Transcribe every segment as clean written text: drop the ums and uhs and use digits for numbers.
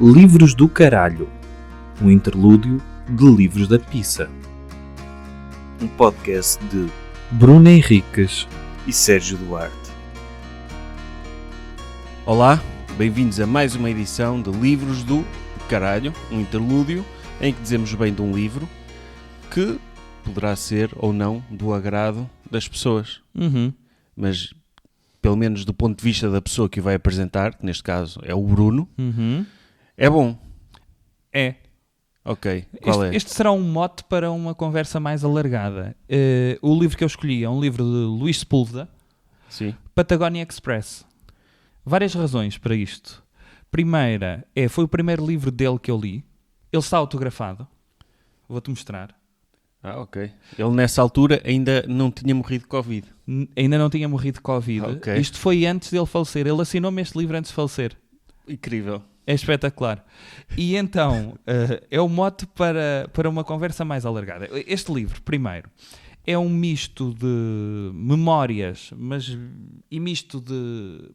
Livros do Caralho, um interlúdio de Livros da Pizza. Um podcast de Bruno Henriques e Sérgio Duarte. Olá, bem-vindos a mais uma edição de Livros do Caralho, um interlúdio em que dizemos bem de um livro que poderá ser ou não do agrado das pessoas. Mas, pelo menos do ponto de vista da pessoa que o vai apresentar, que neste caso é o Bruno, é bom. É. Ok, qual é? Este será um mote para uma conversa mais alargada. O livro que eu escolhi é um livro de Luís Sepúlveda, Sim. Patagonia Express. Várias razões para isto. Primeira, foi o primeiro livro dele que eu li. Ele está autografado. Vou-te mostrar. Ok. Ele nessa altura ainda não tinha morrido de Covid. Ainda não tinha morrido de Covid. Ok. Isto foi antes dele falecer. Ele assinou-me este livro antes de falecer. Incrível. É espetacular. E então, é o mote para uma conversa mais alargada. Este livro, primeiro, é um misto de memórias, e misto de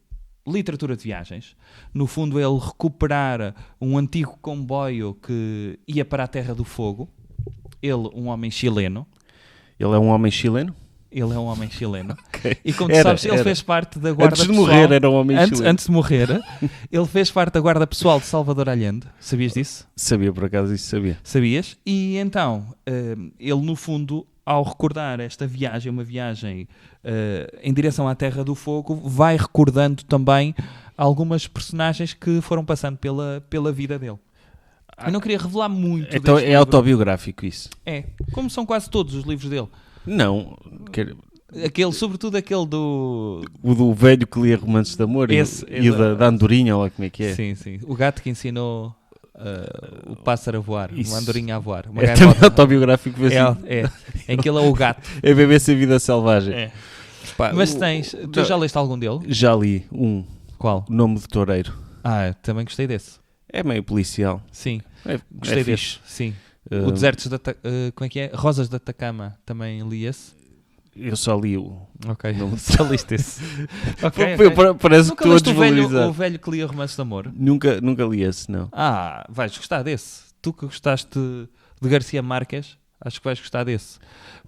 literatura de viagens. No fundo, ele recuperar um antigo comboio que ia para a Terra do Fogo. Ele, um homem chileno. Ele é um homem chileno? Ele é um homem chileno. Okay. E como tu sabes, ele fez parte da guarda pessoal... Antes de morrer era um homem chileno. Antes de morrer, ele fez parte da guarda pessoal de Salvador Allende. Sabias disso? Sabia, por acaso, isso sabia. Sabias? E então, ele no fundo, ao recordar esta viagem, uma viagem em direção à Terra do Fogo, vai recordando também algumas personagens que foram passando pela vida dele. Eu não queria revelar muito. Então é livro. autobiográfico isso? É, como são quase todos os livros dele. Não, Sobretudo aquele do... O do velho que lia romances de amor e o da andorinha, ou como é que é? Sim, sim. O gato que ensinou o pássaro a voar, Isso. uma andorinha a voar. Uma É também autobiográfico. Em que ele é o gato. É BBC Vida Selvagem. É. Pá, Mas tu já leste algum dele? Já li um. Qual? O Nome de Toureiro. Também gostei desse. É meio policial. Sim, fixe. gostei desse. Sim. O Desertos da como é que é? Rosas da Atacama, também li esse. Eu só li o... Ok, Não. só liste esse. Okay. Parece Nunca que estou a leste desvalorizar. o velho que lia romances de amor? Nunca li esse, não. Vais gostar desse. Tu que gostaste de Garcia Marques, acho que vais gostar desse.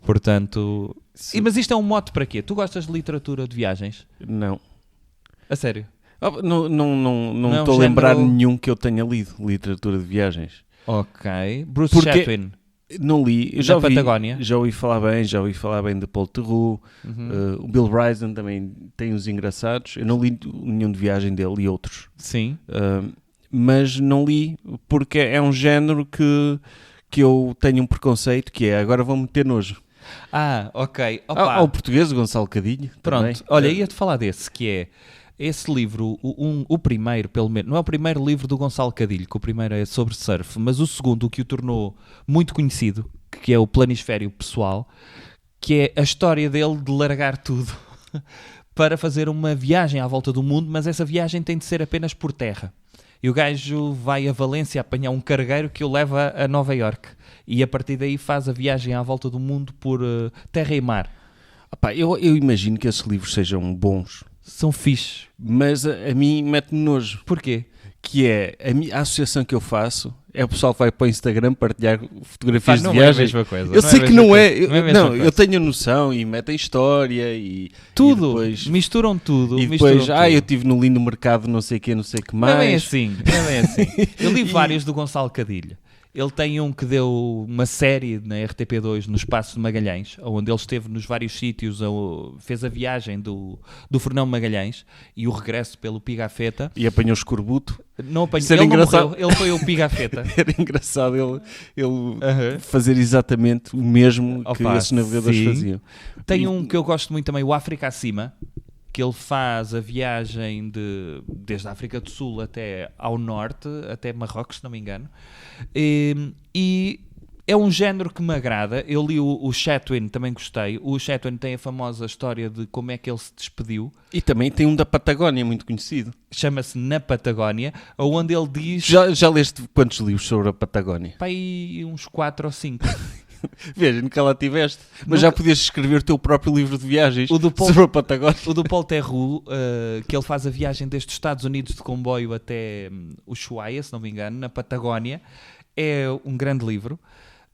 Portanto... Mas isto é um mote para quê? Tu gostas de literatura de viagens? Não. A sério? Não é um estou a lembrar género... nenhum que eu tenha lido literatura de viagens. Ok. Bruce Chatwin. Não li. Eu Patagónia. Já ouvi falar bem de Paul Theroux. O Bill Bryson também tem uns engraçados. Eu não li nenhum de viagem dele e outros. Sim. Mas não li porque é um género que eu tenho um preconceito, que é agora vão meter nojo. Ok. Ao português, o Gonçalo Cadilho. Pronto. Também. Olha, ia-te falar desse, que é esse livro, o primeiro, pelo menos, não é o primeiro livro do Gonçalo Cadilho, que o primeiro é sobre surf, mas o segundo, o que o tornou muito conhecido, que é o Planisfério Pessoal, que é a história dele de largar tudo para fazer uma viagem à volta do mundo, mas essa viagem tem de ser apenas por terra. E o gajo vai a Valência apanhar um cargueiro que o leva a Nova Iorque. E a partir daí faz a viagem à volta do mundo por terra e mar. Eu imagino que esses livros sejam bons. São fixe. Mas a mim mete-me nojo. Porquê? Que é, a associação que eu faço é o pessoal que vai para o Instagram partilhar fotografias de viagem. Não é a mesma coisa. Eu sei que não é. Eu tenho a noção e metem história e... Tudo. E depois, misturam tudo. E depois, eu estive no lindo mercado não sei o que mais. Não é bem assim. Eu li vários do Gonçalo Cadilho. Ele tem um que deu uma série na RTP2 no Espaço de Magalhães, onde ele esteve nos vários sítios, fez a viagem do Fernão Magalhães e o regresso pelo Pigafetta. E apanhou o escorbuto. Não apanhou, ele não morreu, ele foi o Pigafetta. Era engraçado ele fazer exatamente o mesmo que esses navegadores faziam. Tem um que eu gosto muito também, o África Acima, que ele faz a viagem desde a África do Sul até ao norte, até Marrocos, se não me engano. E é um género que me agrada. Eu li o Chatwin, também gostei. O Chatwin tem a famosa história de como é que ele se despediu. E também tem um da Patagónia, muito conhecido. Chama-se Na Patagónia, onde ele diz... Já leste quantos livros sobre a Patagónia? Pai, uns 4 ou 5. Veja, nunca lá tiveste. Mas Nunca. já podias escrever o teu próprio livro de viagens O do Paul- sobre a Patagónia. O do Paul Theroux, que ele faz a viagem desde os Estados Unidos de comboio até Ushuaia, se não me engano, na Patagónia, é um grande livro.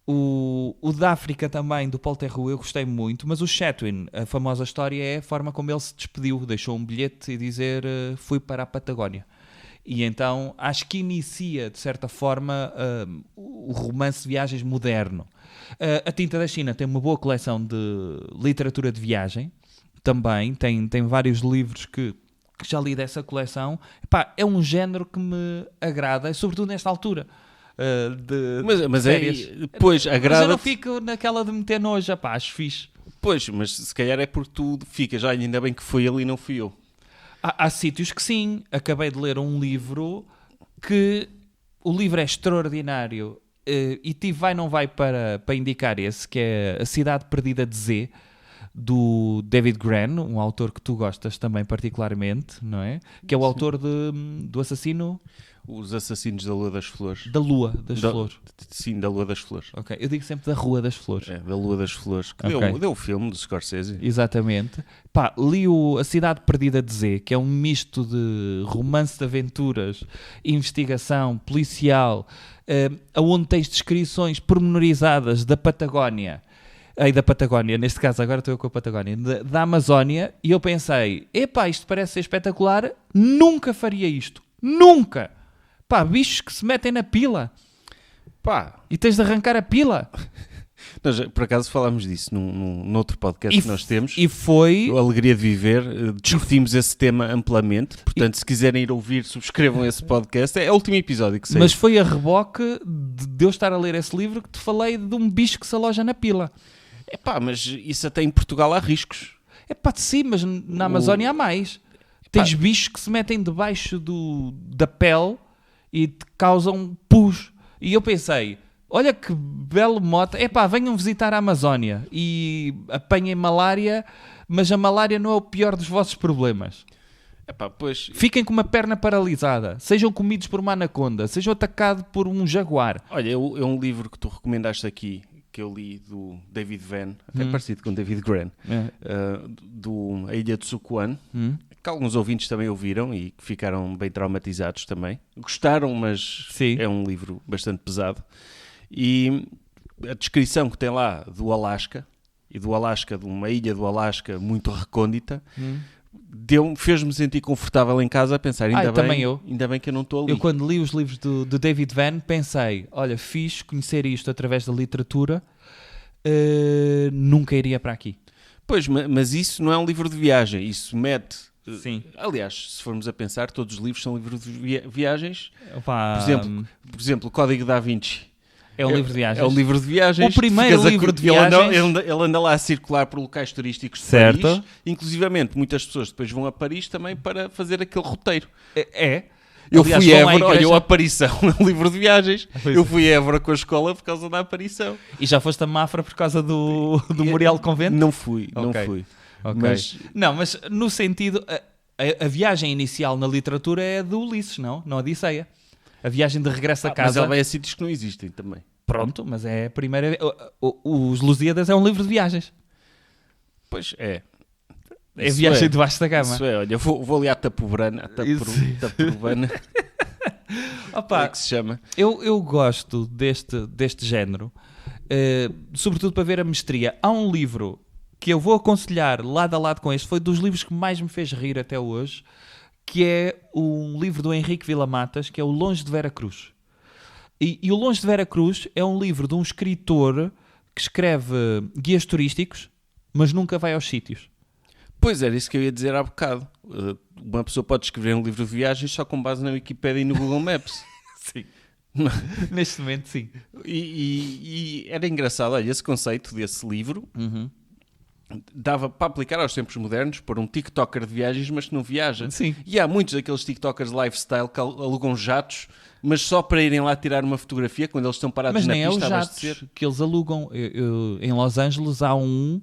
O da África também, do Paul Theroux, eu gostei muito, mas o Chatwin, a famosa história é a forma como ele se despediu, deixou um bilhete e dizer fui para a Patagónia. E então acho que inicia, de certa forma, o romance de viagens moderno. A Tinta da China tem uma boa coleção de literatura de viagem, também, tem vários livros que já li dessa coleção. Epá, é um género que me agrada, sobretudo nesta altura. Mas férias. pois, Mas agrada. eu não fico naquela de meter nojo, epá, acho fixe. Pois, mas se calhar é porque tu ficas, ainda bem que foi ele e não fui eu. Há sítios que sim. Acabei de ler um livro que o livro é extraordinário e tive vai não vai para indicar esse, que é A Cidade Perdida de Z, do David Grann, um autor que tu gostas também particularmente, não é? Que é o autor do Assassino Os Assassinos da Lua das Flores. da Lua das Flores. Sim, da Lua das Flores. Ok, eu digo sempre da Rua das Flores. É, da Lua das Flores. Que Ok. deu o filme do Scorsese. Exatamente. Pá, li A Cidade Perdida de Z, que é um misto de romance de aventuras, investigação, policial, onde tens descrições pormenorizadas da Patagónia. Da Patagónia, neste caso agora estou eu com a Patagónia, da Amazónia, e eu pensei, epá, isto parece ser espetacular, nunca faria isto. Nunca! Pá, bichos que se metem na pila. Pá, E tens de arrancar a pila. nós, por acaso falámos disso num outro podcast que nós temos. E foi... A Alegria de Viver, discutimos esse tema amplamente. Portanto, se quiserem ir ouvir, subscrevam esse podcast. É o último episódio que saiu. Mas foi a reboque de eu estar a ler esse livro que te falei de um bicho que se aloja na pila. Epá, mas isso até em Portugal há riscos. É pá, sim, mas na Amazónia há mais. Tens bichos que se metem debaixo da pele e te causam pus. E eu pensei, olha que belo mote. É pá, venham visitar a Amazónia e apanhem malária, mas a malária não é o pior dos vossos problemas. Epá, pois... Fiquem com uma perna paralisada, sejam comidos por uma anaconda, sejam atacados por um jaguar. Olha, é um livro que tu recomendaste aqui, que eu li do David Vann, até parecido com David Grann, do A Ilha de Sukuan, que alguns ouvintes também ouviram e que ficaram bem traumatizados também. Gostaram, mas Sim. é um livro bastante pesado. E a descrição que tem lá do Alasca, e do Alasca, de uma ilha do Alasca muito recôndita, fez-me sentir confortável em casa a pensar, ainda bem que eu não estou ali. Eu quando li os livros do David Vann pensei, olha, fiz conhecer isto através da literatura, nunca iria para aqui. Pois, mas isso não é um livro de viagem, isso mete... Sim. Aliás, se formos a pensar, todos os livros são livros de viagens. Opa, Por exemplo, o Código da Vinci. é um livro de viagens. É um livro de viagens. O primeiro Ficas livro de ele viagens. ele anda lá a circular por locais turísticos de Certo. Paris. Inclusivamente, muitas pessoas depois vão a Paris também para fazer aquele roteiro. Eu Aliás, fui a vão à Évora, olha, igreja- a Aparição é um livro de viagens. Pois Eu é. fui a Évora com a escola por causa da Aparição. E já foste a Mafra por causa do Memorial Convento? Não fui, Ok. não fui. Ok. Mas Mas no sentido... A viagem inicial na literatura é do Ulisses, não? Não a Odisseia. A viagem de regresso a mas casa... ele vai a sítios que não existem também. Pronto, mas é a primeira... Os Lusíadas é um livro de viagens. Pois é. É Isso viagem de baixo da gama. Isso é, olha, vou ali à Tapobrana, Isso. Tapobrana, Opa, é que se chama. eu gosto deste género, sobretudo para ver a mestria. Há um livro que eu vou aconselhar lado a lado com este, foi dos livros que mais me fez rir até hoje, que é um livro do Henrique Villamatas, que é o Longe de Vera Cruz. E o Longe de Vera Cruz é um livro de um escritor que escreve guias turísticos, mas nunca vai aos sítios. Pois era isso que eu ia dizer há bocado. Uma pessoa pode escrever um livro de viagens só com base na Wikipédia e no Google Maps. Sim. Neste momento, sim. E era engraçado, olha, esse conceito desse livro dava para aplicar aos tempos modernos por um TikToker de viagens, mas que não viaja. Sim. E há muitos daqueles TikTokers lifestyle que alugam jatos, mas só para irem lá tirar uma fotografia quando eles estão parados Mas na nem é os pista a abastecer. jatos que eles alugam. Em Los Angeles há um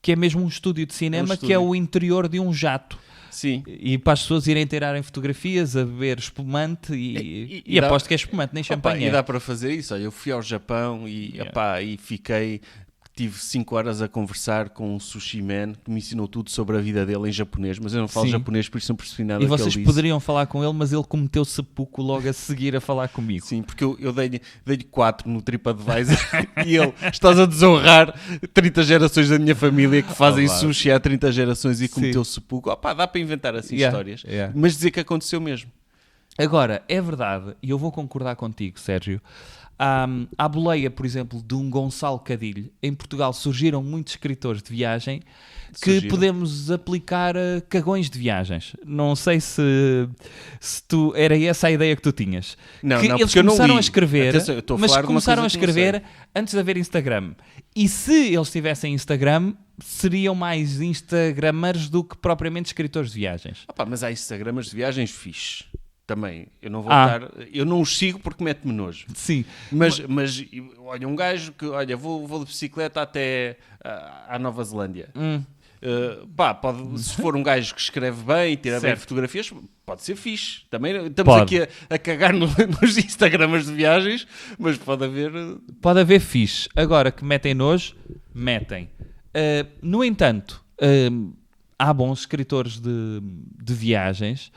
que é mesmo um estúdio de cinema, que é o interior de um jato. Sim. E para as pessoas irem tirarem fotografias a beber espumante e aposto que é espumante, nem champanhe. E dá para fazer isso. Olha, eu fui ao Japão e fiquei... Tive 5 horas a conversar com um sushi man que me ensinou tudo sobre a vida dele em japonês, mas eu não falo japonês, por isso não percebi nada e que ele vocês disse. poderiam falar com ele, mas ele cometeu sepulcro logo a seguir a falar comigo. Sim, porque eu dei-lhe 4 no TripAdvisor e ele, estás a desonrar 30 gerações da minha família que fazem sushi há 30 gerações e cometeu sepulcro. Opá, dá para inventar assim histórias, mas dizer que aconteceu mesmo. Agora, é verdade, e eu vou concordar contigo, Sérgio, à boleia, por exemplo, de um Gonçalo Cadilho, em Portugal surgiram muitos escritores de viagem que podemos aplicar a cagões de viagens. Não sei se tu era essa a ideia que tu tinhas. Não, que não, eles porque eu não começaram li. a escrever, Atenção, eu estou a mas falar de uma começaram a coisa que não escrever antes de haver Instagram. E se eles tivessem Instagram, seriam mais instagramers do que propriamente escritores de viagens. Opá, mas há Instagramers de viagens fixe. Também, eu não vou estar... Eu não os sigo porque mete-me nojo. Sim. Mas olha, um gajo que... Olha, vou de bicicleta até à Nova Zelândia. Se for um gajo que escreve bem e tira bem fotografias, pode ser fixe. Também estamos aqui a cagar nos Instagramers de viagens, mas pode haver... Pode haver fixe. Agora, que metem nojo, metem. No entanto, há bons escritores de viagens...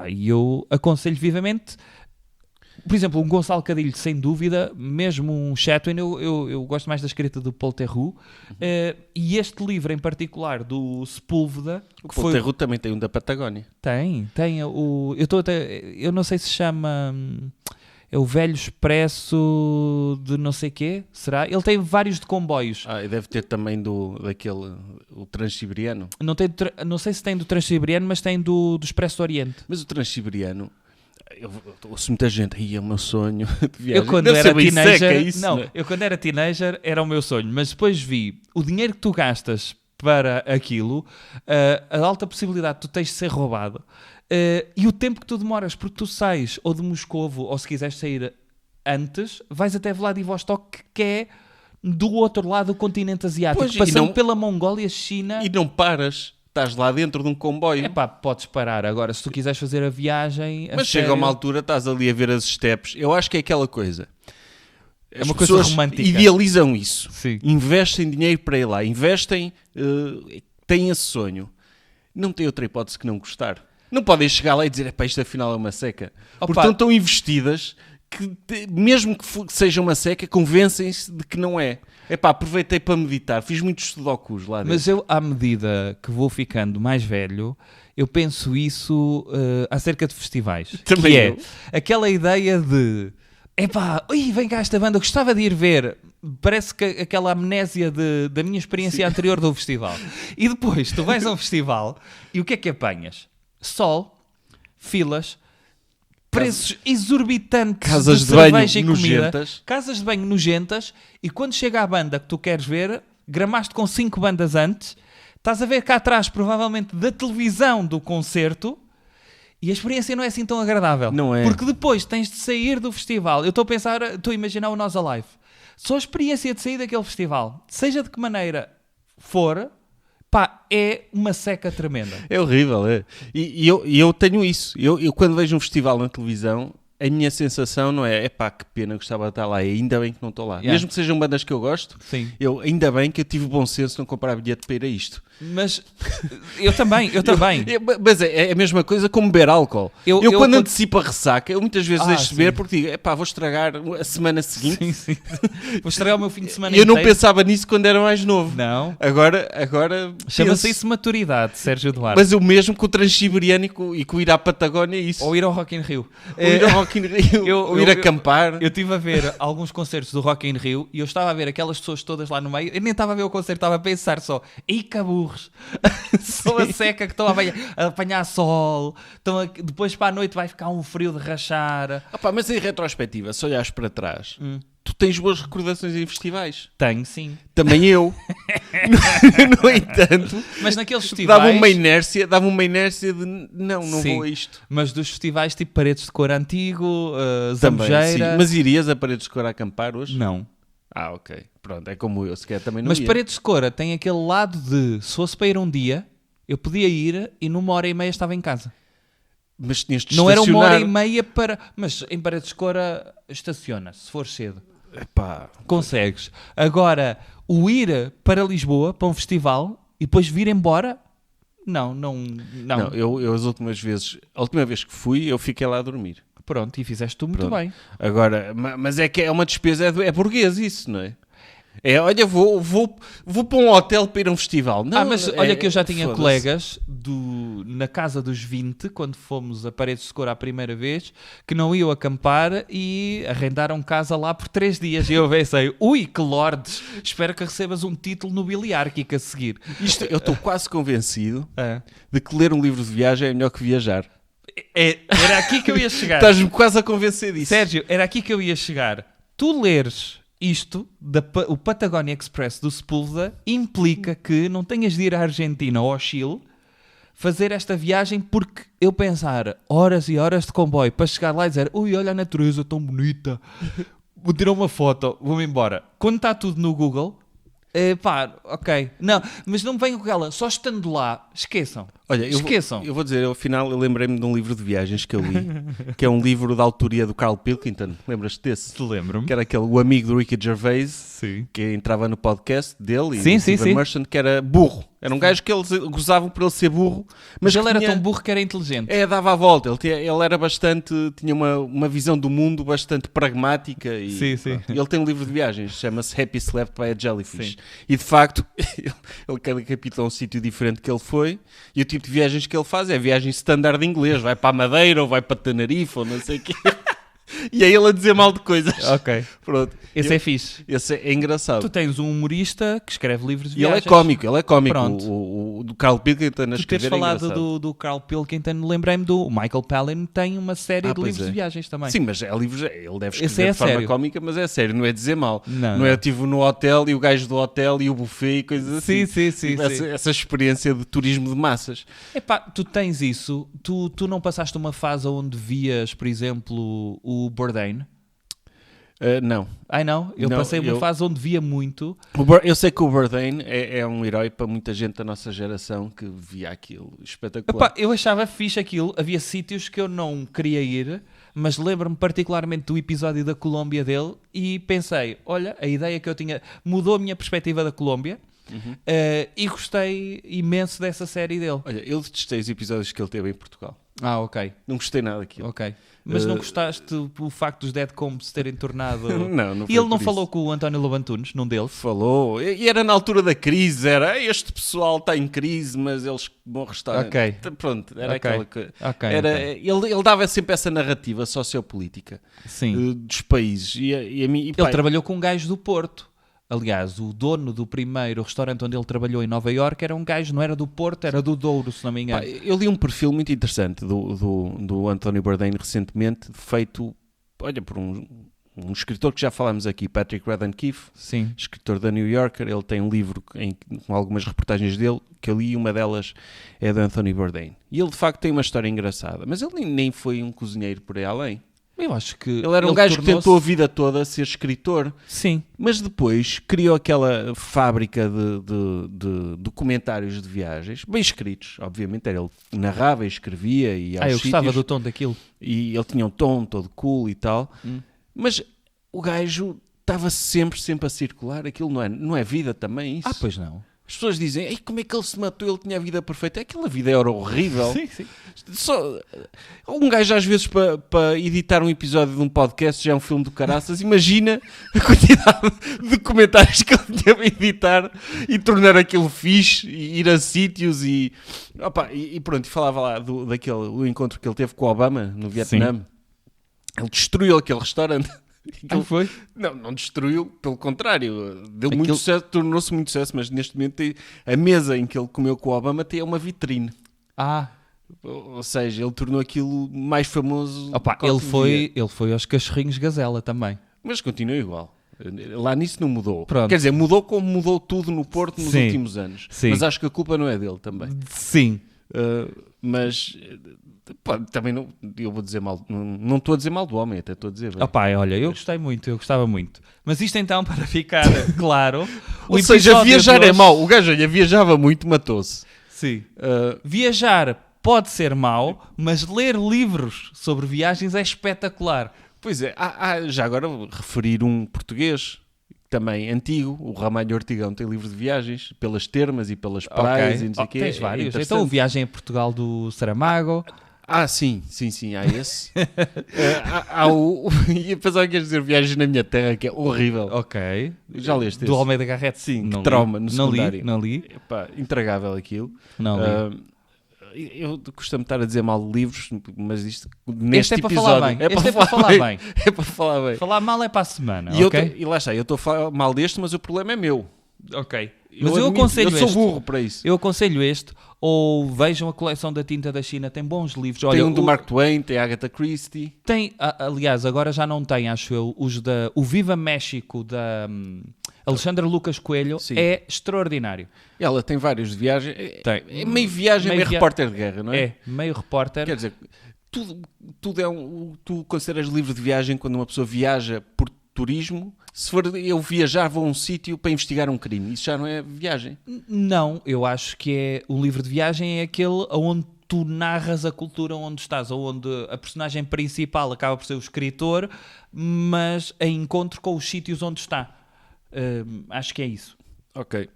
e eu aconselho vivamente, por exemplo, um Gonçalo Cadilho, sem dúvida, mesmo um Chatwin, eu gosto mais da escrita do Paul Theroux, e este livro em particular do Sepúlveda... O Paul Theroux também tem um da Patagónia. Tem eu não sei se chama... É o Velho Expresso de não sei quê, será? Ele tem vários de comboios. E deve ter também o Transsiberiano. Não sei se tem do Transsiberiano, mas tem do Expresso do Oriente. Mas o Transsiberiano, eu ouço muita gente, é o meu sonho de viagem. Eu quando Deve era ser bem teenager, seca isso, não é? Eu quando era teenager era o meu sonho, mas depois vi o dinheiro que tu gastas para aquilo, a alta possibilidade de tu tens de ser roubado. E o tempo que tu demoras, porque tu sais ou de Moscovo, ou se quiseres sair antes, vais até Vladivostok, que é do outro lado do continente asiático, passando pela Mongólia, China... E não paras, estás lá dentro de um comboio. Podes parar. Agora, se tu quiseres fazer a viagem... Mas chega a uma altura, estás ali a ver as estepes. Eu acho que é aquela coisa... É uma coisa romântica. Idealizam isso. Sim. Investem dinheiro para ir lá. Investem... têm esse sonho. Não tem outra hipótese que não gostar. Não podem chegar lá e dizer, isto afinal é uma seca. Portanto, estão investidas que, mesmo que seja uma seca, convencem-se de que não é. Aproveitei para meditar. Fiz muitos sudokus lá dentro. Mas eu, à medida que vou ficando mais velho, eu penso isso acerca de festivais. Também que é aquela ideia de... vem cá esta banda, eu gostava de ir ver. Parece que aquela amnésia da minha experiência anterior do festival. E depois, tu vais a um festival e o que é que apanhas? Sol, filas, preços exorbitantes casas de cerveja banho e comida, nojentas. Casas de banho nojentas, e quando chega a banda que tu queres ver, gramaste com 5 bandas antes, estás a ver cá atrás, provavelmente, da televisão do concerto, e a experiência não é assim tão agradável. Não é. Porque depois tens de sair do festival. Eu estou a imaginar o Nós Alive. Só a experiência de sair daquele festival, seja de que maneira for... é uma seca tremenda. É horrível, é. E eu tenho isso. Eu quando vejo um festival na televisão, a minha sensação não é que pena, gostava de estar lá, ainda bem que não estou lá. Yeah. Mesmo que sejam bandas que eu gosto, ainda bem que eu tive bom senso de não comprar bilhete para ir a isto. Mas eu também. Mas é a mesma coisa como beber álcool. Eu quando antecipo a ressaca, eu muitas vezes deixo de beber porque digo, vou estragar a semana seguinte. Sim. Vou estragar o meu fim de semana Eu inteiro. não pensava nisso quando era mais novo. Não. Agora chama-se isso maturidade, Sérgio Duarte. Mas o mesmo com o Transsiberiano e com ir à Patagónia é isso. Ou ir ao Rock in Rio. Ou ir acampar. Eu estive a ver alguns concertos do Rock in Rio e eu estava a ver aquelas pessoas todas lá no meio. Eu nem estava a ver o concerto, estava a pensar só, caburros. Só a seca que estão a apanhar sol. Depois para a noite vai ficar um frio de rachar. Mas em retrospectiva, se olhares para trás, tu tens boas recordações em festivais. Tenho, sim. Também eu. No entanto, mas naqueles festivais... Dava uma inércia de não vou a isto. Mas dos festivais tipo Paredes de Cor Antigo, também, Zambujeira... sim. Mas irias a Paredes de Cor a acampar hoje? Não. Ok. Pronto, é como eu, sequer também não Mas ia. Paredes de Cora tem aquele lado de, se fosse para ir um dia, Eu podia ir e numa hora e meia estava em casa. Mas tinhas de Não era uma hora e estacionar. meia para... Mas em Paredes de Cora estaciona, se for cedo. Epá, Consegues. Agora, o ir para Lisboa, para um festival, e depois vir embora... Não. eu as últimas vezes, a última vez que fui, eu fiquei lá a dormir. Pronto, e fizeste tu muito Pronto. bem. Agora, mas é que é uma despesa, é burguês isso, não é? É, olha, vou para um hotel para ir a um festival. Não, mas olha que eu já tinha foda-se. colegas na casa dos 20, quando fomos a Paredes de Cora a primeira vez, que não iam acampar e arrendaram casa lá por 3 dias. E eu pensei, ui, que lordes, espero que recebas um título nobiliárquico a seguir. Eu estou quase convencido Ah. de que ler um livro de viagem é melhor que viajar. Era aqui que eu ia chegar. Estás-me quase a convencer disso. Sérgio, era aqui que eu ia chegar. Tu leres isto, o Patagonia Express do Sepúlveda, implica que não tenhas de ir à Argentina ou ao Chile fazer esta viagem porque eu pensar horas e horas de comboio para chegar lá e dizer ui, olha a natureza tão bonita, vou tirar uma foto, vou-me embora. Quando está tudo no Google, pá, ok. Não, mas não me venham com ela, só estando lá, esqueçam. Olha, Esqueçam. Eu vou dizer, ao final eu lembrei-me de um livro de viagens que eu li, que é um livro da autoria do Carl Pilkington. Lembras-te desse? Te lembro-me. Que era o amigo do Ricky Gervais, Sim. que entrava no podcast dele, e Sim, do sim, Stephen sim. Merchant, que era burro. Era um gajo que eles gozavam por ele ser burro, Mas que ele era tinha- tão burro que era inteligente. dava a volta. Ele era bastante, tinha uma visão do mundo bastante pragmática. E, Sim, sim. pronto. Ele tem um livro de viagens, chama-se Happy Slept by a Jellyfish. Sim. E de facto, cada capítulo é um sítio diferente que ele foi, e o tipo de viagens que ele faz é viagem standard inglês, vai para a Madeira ou vai para Tenerife ou não sei o quê. E é ele a dizer mal de coisas. Ok. Pronto. Esse é fixe. Esse é engraçado. Tu tens um humorista que escreve livros de E ele é viagens. cómico. Pronto. O do Carl Pilkington a Tu teres escrever é falado engraçado. do Carl Pilkington, lembrei-me do Michael Palin, tem uma série de pois livros é. de viagens também. Sim, mas é livros, ele deve Esse escrever é de forma sério. cómica, mas é sério, não é dizer mal. Não, Não é não. eu estive no hotel e o gajo do hotel e o buffet e coisas assim. Sim. Essa experiência de turismo de massas. Epá, tu tens isso, tu não passaste uma fase onde vias, por exemplo, o Bourdain? Não. Ai não, eu Não, passei uma fase onde via muito. Eu sei que o Bourdain é um herói para muita gente da nossa geração que via aquilo espetacular. Epá, eu achava fixe aquilo, havia sítios que eu não queria ir, mas lembro-me particularmente do episódio da Colômbia dele e pensei, olha, a ideia que eu tinha mudou a minha perspectiva da Colômbia. E gostei imenso dessa série dele. Olha, eu detestei os episódios que ele teve em Portugal. Ah, ok. Não gostei nada daquilo. Ok. Mas não gostaste o facto dos Dead Combs se terem tornado... Não E foi ele não por falou isso. com o António Lobantunes, num deles? Falou, e era na altura da crise, era este pessoal está em crise, mas eles vão restaurar. Ok. Pronto, era Ok. aquela coisa. Ok, Era, ok. Ele dava sempre essa narrativa sociopolítica Sim. dos países. E a mim, Ele trabalhou com um gajo do Porto. Aliás, o dono do primeiro restaurante onde ele trabalhou em Nova Iorque era um gajo, não era do Porto, era do Douro, se não me engano. eu li um perfil muito interessante do António Bourdain recentemente, feito, olha, por um escritor que já falámos aqui, Patrick Radden Keefe, Sim. escritor da New Yorker. Ele tem um livro com algumas reportagens dele que eu li, e uma delas é do Anthony Bourdain. E ele de facto tem uma história engraçada, mas ele nem foi um cozinheiro por aí além. Eu acho que... Ele era um gajo que tentou a vida toda ser escritor, Sim. mas depois criou aquela fábrica de documentários de viagens, bem escritos, obviamente. Ele narrava e escrevia e aos Eu gostava sítios, do tom daquilo. e ele tinha um tom todo cool e tal. Mas o gajo estava sempre a circular. Aquilo não é vida também, isso? Pois não. As pessoas dizem, ei, como é que ele se matou? Ele tinha a vida perfeita. Aquela vida era horrível. Sim. Só, um gajo às vezes para editar um episódio de um podcast já é um filme do caraças. Imagina a quantidade de documentários que ele tinha para editar e tornar aquilo fixe, e ir a sítios e pronto. E falava lá do encontro que ele teve com o Obama no Vietnã. Ele destruiu aquele restaurante. Foi? Não destruiu, pelo contrário, deu muito sucesso, tornou-se muito sucesso, mas neste momento a mesa em que ele comeu com o Obama tem uma vitrine. Ou seja, ele tornou aquilo mais famoso. Ele foi aos Cachorrinhos Gazela também. Mas continua igual. Lá nisso não mudou. Pronto. Quer dizer, mudou como mudou tudo no Porto nos Sim. últimos anos. Sim. Mas acho que a culpa não é dele também. Sim. Mas também não, eu vou dizer mal, não estou a dizer mal do homem, até estou a dizer bem. Olha, eu gostava muito. Mas isto então, para ficar claro... Ou seja, viajar é mau. O gajo viajava muito, matou-se. Sim. Viajar pode ser mau, mas ler livros sobre viagens é espetacular. Pois é, já agora vou referir um português também antigo, o Ramalho Ortigão tem livro de viagens pelas termas e pelas praias e não sei o quê. Tens vários. Então o Viagem a Portugal do Saramago. Sim, há esse. E pensava que ias dizer Viagens na Minha Terra, que é horrível. Ok. Já leste esse? Do Almeida Garrett? Sim, que trauma no secundário. Não li. Epá, intragável aquilo. Não li. Eu costumo estar a dizer mal de livros, mas isto neste Este é para episódio falar bem. Este é para falar bem. É para falar bem. Falar mal é para a semana, E, ok? e lá está, eu estou a falar mal deste, mas o problema é meu. Ok. Mas eu aconselho este. Eu este. sou burro para isso. Eu aconselho este, ou vejam a coleção da Tinta da China, tem bons livros. Olha, tem um do Mark Twain, tem a Agatha Christie. Tem, aliás, agora já não tem, acho eu, o Viva México da Alexandra Lucas Coelho. Sim. É extraordinário. Ela tem vários de viagem. Tem. É meio viagem, meio repórter de guerra, não é? É, meio repórter. Quer dizer, tudo é tu consideras livro de viagem quando uma pessoa viaja por turismo? Se for eu viajava a um sítio para investigar um crime, isso já não é viagem? Não, eu acho que é um livro de viagem é aquele onde tu narras a cultura onde estás, ou onde a personagem principal acaba por ser o escritor, mas em encontro com os sítios onde está. Acho que é isso. Ok.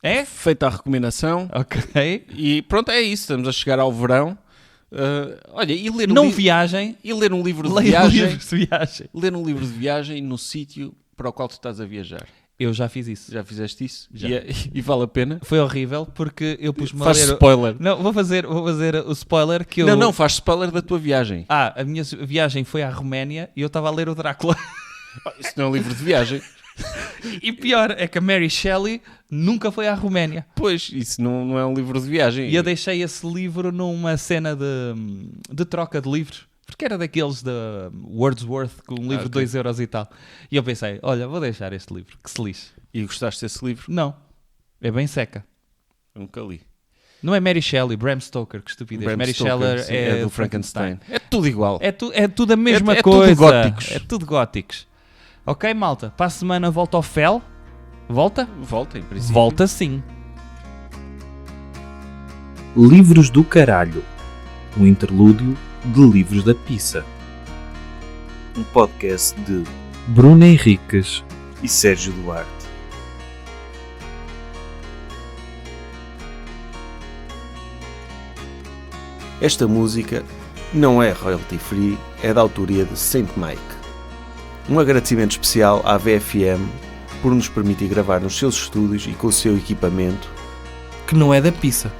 É? Feita a recomendação. Ok. E pronto, é isso. Estamos a chegar ao verão. Olha, e ler não viagem. E ler um livro de Leia viagem. livros de viagem. Ler um livro de viagem no sítio para o qual tu estás a viajar. Eu já fiz isso. Já fizeste isso? Já. E vale a pena? Foi horrível porque eu pus-me a Faz ler... spoiler. Não, vou fazer o spoiler que eu... Não, faz spoiler da tua viagem. A minha viagem foi à Roménia e eu estava a ler o Drácula. Isso não é um livro de viagem. E pior é que a Mary Shelley nunca foi à Roménia. Pois, isso não é um livro de viagem. E eu deixei esse livro numa cena de troca de livros. Porque era daqueles de Wordsworth, com um livro de 2 euros e tal. E eu pensei, olha, vou deixar este livro, que se lixe. E gostaste desse livro? Não, é bem seca. Nunca li. Não é Mary Shelley, Bram Stoker, que estupidez. Bram Mary Stoker, Shelley sim, é do Frankenstein. É tudo igual. É tudo a mesma é coisa. tudo góticos. É tudo góticos. Ok, malta, para a semana volta ao FEL. Volta? Volta, em princípio. Volta sim. Livros do Caralho, um interlúdio de Livros da Pizza. Um podcast de Bruno Henriques e Sérgio Duarte. Esta música não é royalty free, é da autoria de Saint Mike. Um agradecimento especial à VFM por nos permitir gravar nos seus estúdios e com o seu equipamento Que não é da pizza.